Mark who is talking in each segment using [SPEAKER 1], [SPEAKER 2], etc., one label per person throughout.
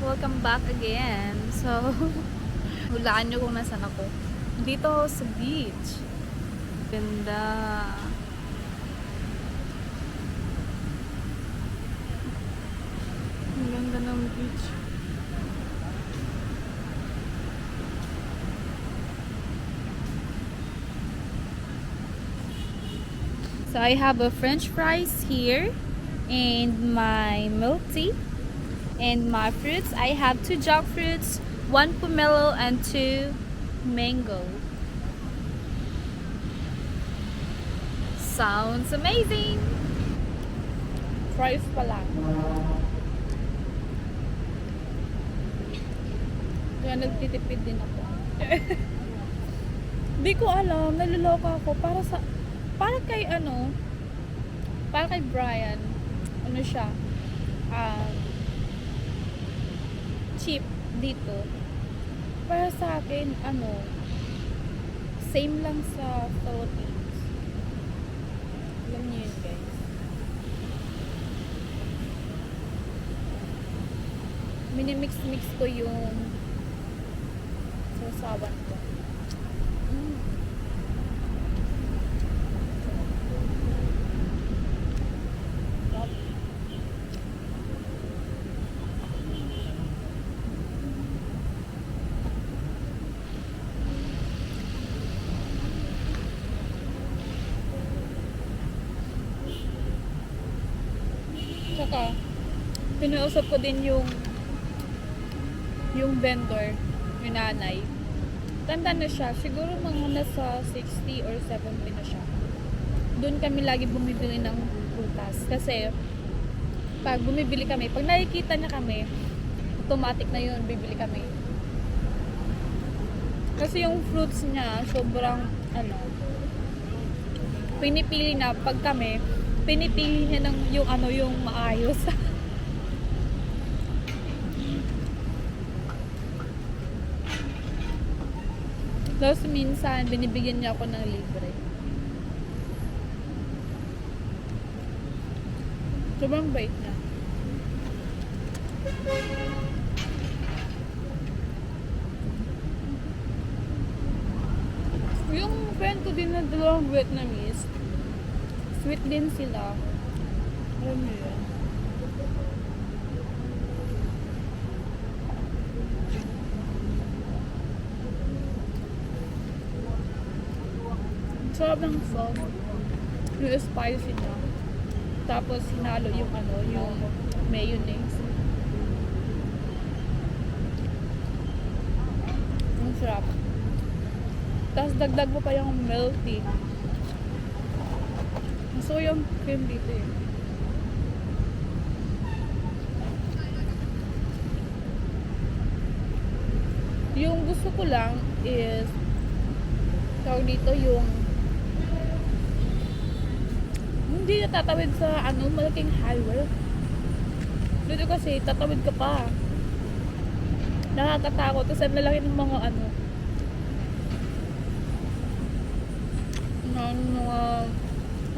[SPEAKER 1] Welcome back again. So, hulaan nyo kung nasan ako. Dito ako sa beach. Ganda. Ang ganda ng beach. So, I have a French fries here and my milk tea. And my fruits, I have 2 jackfruits, 1 pomelo, and 2 mango. Sounds amazing! Fries pa lang. Kaya nagtitipid din ako. Di ko alam, naluloko ako para kay Brian. Ano siya? Cheap dito. Para sa akin, same lang sa Philippines. Alam niyo yun, guys. Minimix-mix ko yung sasawan ko. Saka, pinausap ko din yung vendor, yung nanay. Tanda na siya, siguro mga nasa 60 or 70 na siya. Doon kami lagi bumibili ng prutas. Kasi, pag bumibili kami, pag nakikita niya kami, automatic na yun, bibili kami. Kasi yung fruits niya, sobrang, pinipili na, pag kami, pinipili niya ng yung maayos. Tapos minsan, binibigyan niya ako ng libre. Sobrang bait niya. Yung friend ko din na dalawang Vietnamese, sweet din sila. Alam niyo yun. Sarap ng sauce. Yung spicy niya. Tapos hinalo yung yung mayonnaise. Ang sarap. Tapos dagdag mo pa yung milk tea. So yung cream dito eh. Yung gusto ko lang is tawag dito yung hindi natatawid sa malaking highway. Dito kasi tatawid ka pa. Nakakatakot kasi ang lalaki ng mga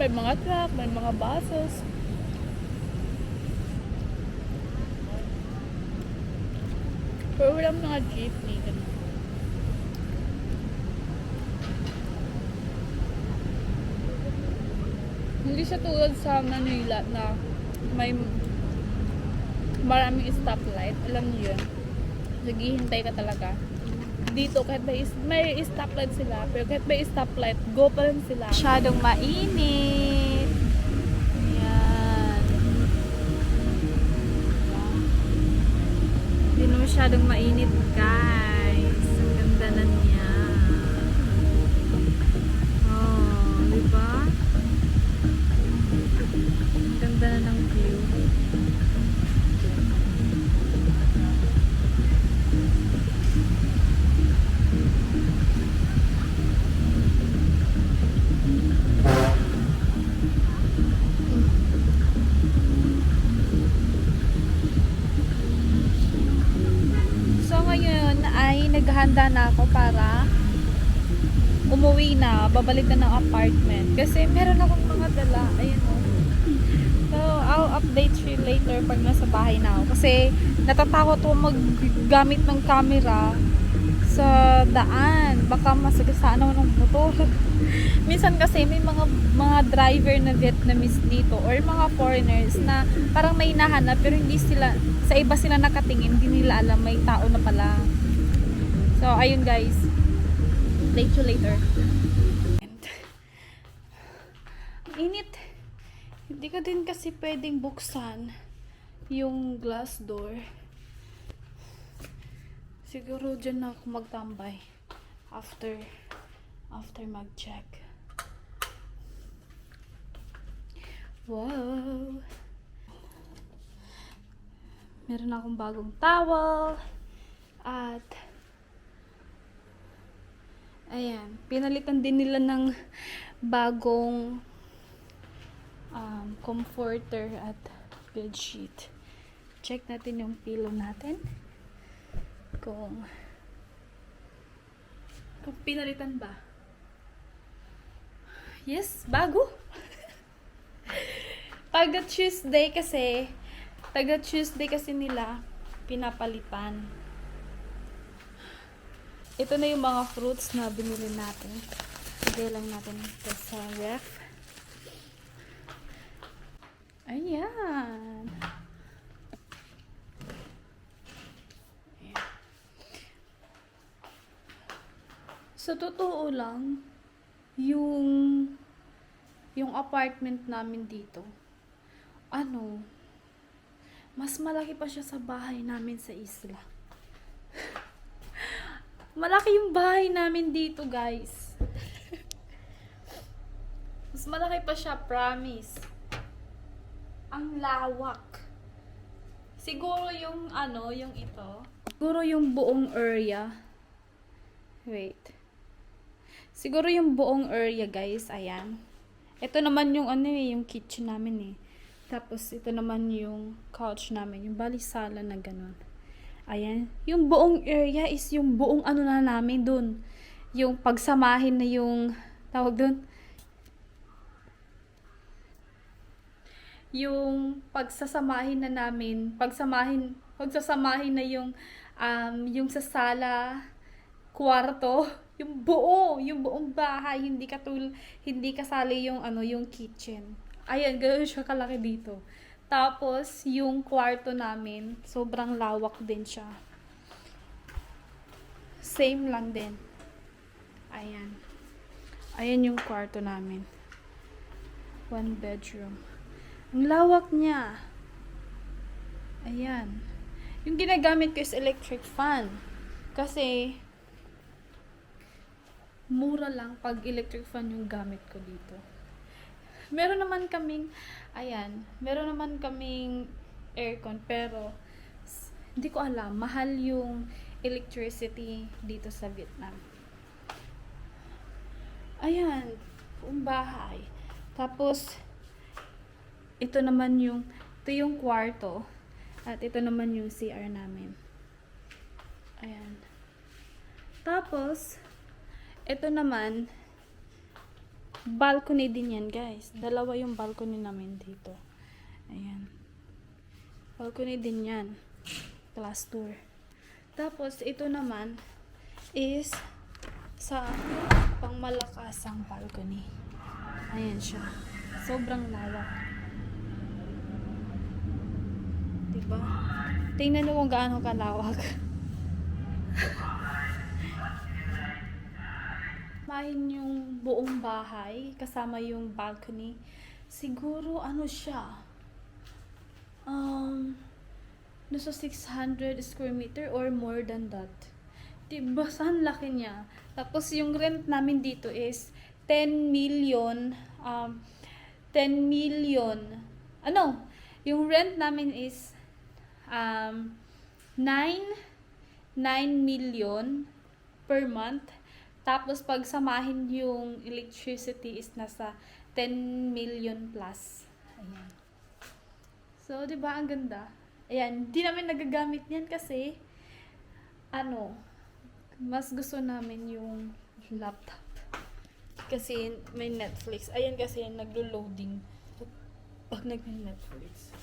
[SPEAKER 1] may mga truck, may mga buses. Pero walang mga jeepney. Hindi siya tulad sa Manila na may maraming stoplight. Alam niyo yun. Naghihintay ka talaga. Dito kahit may stoplight sila, pero kahit may stoplight, go pa rin sila. Masyadong mainit. Ayan. Hindi na masyadong mainit, guys. Ang ganda na niya. Oh, diba? Ang ganda na ng view. naghahanda na ako para umuwi na, babalik na ng apartment. Kasi meron akong mga dala. Ayun o. So, I'll update you later pag nasa bahay na ako. Kasi natatakot ako maggamit ng camera sa daan. Baka masagasaan naman ng motor. Minsan kasi may mga driver na Vietnamese dito or mga foreigners na parang may nahanap pero hindi sila, sa iba sila nakatingin, hindi nila alam may tao na pala. So, ayun guys. Update you later. Ang init. Hindi ka din kasi pwedeng buksan yung glass door. Siguro dyan na ako magtambay after mag-check. Wow! Meron akong bagong towel at ayan, pinalitan din nila ng bagong comforter at bedsheet. Check natin yung pillow natin. Kung pinalitan ba? Yes, bago. Taga Tuesday kasi nila pinapalitan. Ito na yung mga fruits na binili natin. Lagay lang natin ito sa ref. Ayan. Sa totoo lang, yung apartment namin dito, mas malaki pa siya sa bahay namin sa isla. Malaki yung bahay namin dito, guys. Mas malaki pa siya, promise. Ang lawak. Siguro yung yung ito. Siguro yung buong area. Wait. Siguro yung buong area, guys. Ayan. Ito naman yung yung kitchen namin eh. Tapos ito naman yung couch namin, yung balisala na ganun. Ayan. Yung buong area is yung buong na namin dun. Yung pagsamahin na yung tawag dun. Yung pagsasamahin na namin, pagsasamahin na yung sa sala, kwarto, yung buong bahay, hindi kasali yung yung kitchen. Ayan, ganoon siya kalaki dito. Tapos yung kwarto namin, sobrang lawak din siya. Same lang din. Ayan. Ayan yung kwarto namin. 1 bedroom. Ang lawak niya. Ayan. Yung ginagamit ko is electric fan. Kasi, mura lang pag electric fan yung gamit ko dito. Meron naman kaming aircon, pero hindi ko alam, mahal yung electricity dito sa Vietnam. Ayan, buong bahay. Tapos, ito yung kwarto. At ito naman yung CR namin. Ayan. Tapos, ito naman, balcony din yan, guys. Dalawa yung balcony namin dito. Ayan. Balcony din yan. Glass door. Tapos, ito naman is sa pangmalakasang balcony. Ayan siya. Sobrang lawak. Diba? Tingnan mo kung gaano kalawak. Mahin yung buong bahay, kasama yung balcony. Siguro, siya? Nasa 600 square meter or more than that. Diba? Saan laki niya? Tapos, yung rent namin dito is 10 million. Yung rent namin is 9 million per month. Tapos pag samahin yung electricity is nasa 10 million plus. Ayan. So, 'di ba ang ganda? Ayan, hindi namin nagagamit 'yan kasi Mas gusto namin yung laptop. Kasi may Netflix. Ayan kasi naglo-loading pag nag-Netflix.